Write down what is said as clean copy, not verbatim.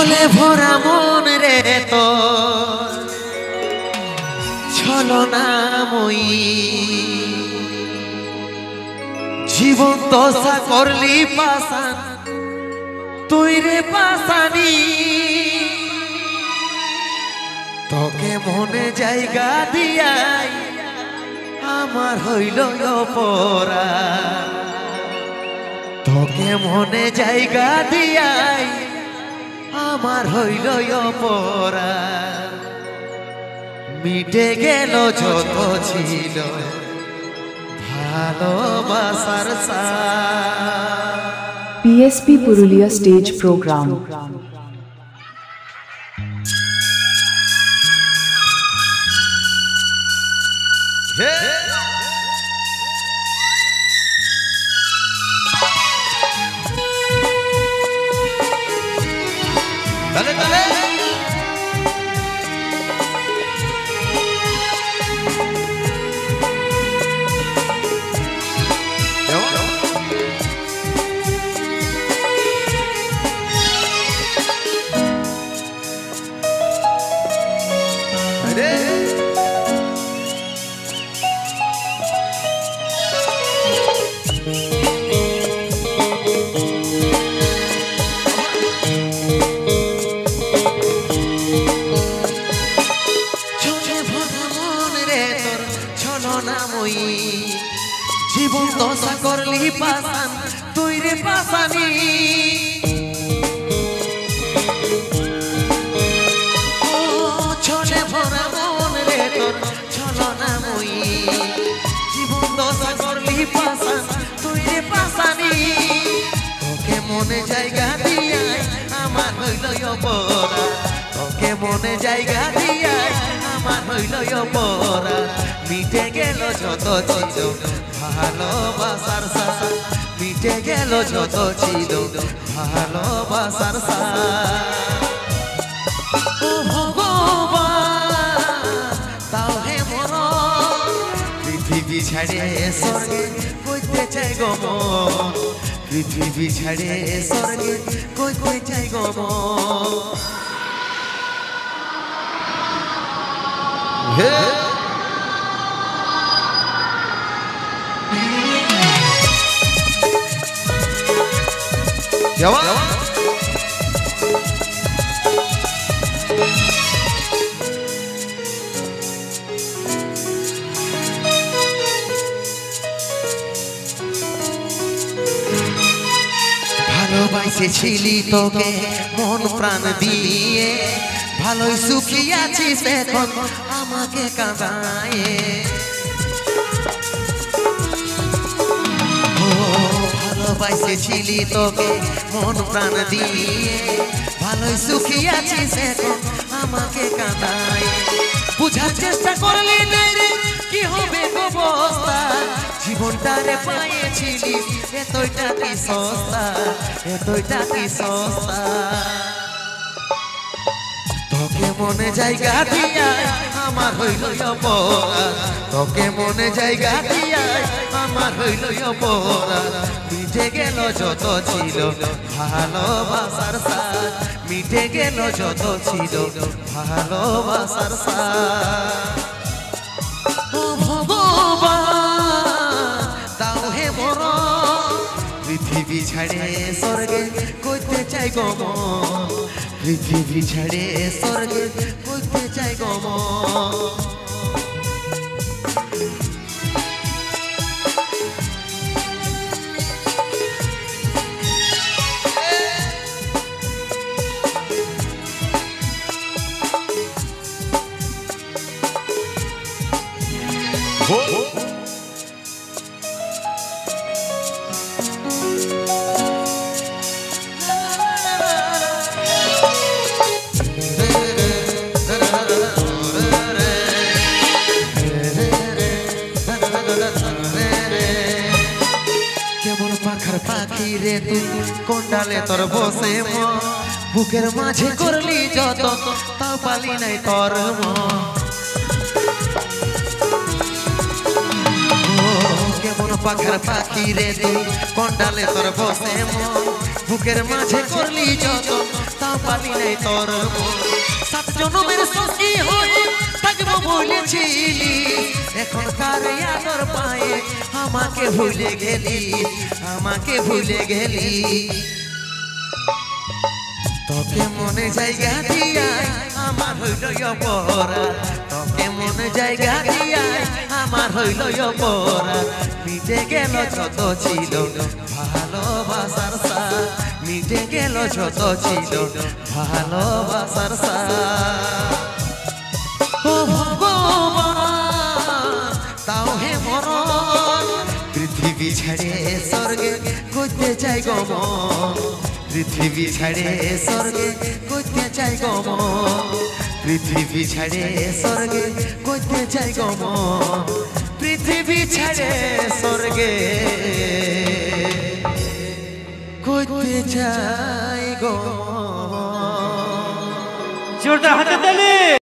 ছলে ভরা মন রে তোর ছলনাময়ী জীবন দশা করলি পাশান তুই রে পাশানি তোকে মনে জায়গা দিয়াই আমার হইল অপরা তোকে মনে জায়গা দিয়াই আমার হইল অপরা মিটে গেল যত ছিল ভালোবাসার সাথ। PSP Purulia Stage Program. Dale, dale. জীবন দশা করলি পাশান তুই রে পাশানি ছলে ভরা মন রে তোর ছলনাময়ী জীবন দশা করলি পাশান তুই রে পাশানি তোকে মনে জায়গা দিয়াই আমার হইল অপরা তোকে মনে জায়গা দিয়াই আমার হইল অপরা মিটে গেল যত ছিল ভালোবাসার সাথ মিটে গেল যত ছিল ভালোবাসার সাথ। ও ভগবান তাও হে মন পৃথিবী ছাড়ে স্বর্গে কইতে চাই গো মন পৃথিবী ছাড়ে স্বর্গে কইতে চাই গো মন। হে ভালোবাসেছিলি তোকে মন প্রাণ দিয়ে ভালোই সুখী আছিস এখন আমাকে কাঁদায় ভালোবাসেছিলি তোকে মন প্রাণ দিয়ে ভালোই সুখী আছিস এখন আমাকে কাঁদায় বুঝার চেষ্টা করলি না রে কি হবে অবস্থা জীবনটারে পাইছিলি এতটা কি সস্তা এতটা কি সস্তা তোকে মনে জায়গা দিয়াই আমার হইল অপরা তোকে মনে জায়গা দিয়াই আমার হইল অপরা মিটে গেল যত ছিল ভালোবাসার সাথ মিটে গেল যত ছিল ভালোবাসার সাথ। ও ভগবান তাও হে মন পৃথিবী ছাড়ে স্বর্গে কইতে চাই গো মন পৃথিবী ছাড়ে স্বর্গে কইতে চাই গো মন। কেমন পাখার পাখি রে তুই কোন ডালে তোর বসে মন বুকের মাঝে করলি যত তাও পালি নাই তোর মন কেমন পাখার পাখি রে তুই কোন ডালে তোর বসে মন বুকের মাঝে করলি যত তাও পারি নাই তোর সাত জনমের সখী হয়ে থাকবো বলেছিলি এখন কার আদর পায়ে আমাকে ভুলে গেলি আমাকে ভুলে গেলি তোকে মনে জায়গা দিয়াই আমার হইল অপরাধ তোকে মনে জায়গা দিয়াই আমার হইল অপরাধ মিটে গেল যত ছিল ভালোবাসার সাথ মিটে গেল যত ছিল ভালোবাসার সাথ ও ভগবান তাও হে মরণ পৃথিবী ছেড়ে স্বর্গে করতে চাই গমন পৃথিবী ছেড়ে স্বর্গে করতে চাই গমন পৃথিবী ছেড়ে স্বর্গে করতে চাই গমন পৃথিবী ছেড়ে স্বর্গে করতে চাই গমন জোরদার হাতে তালি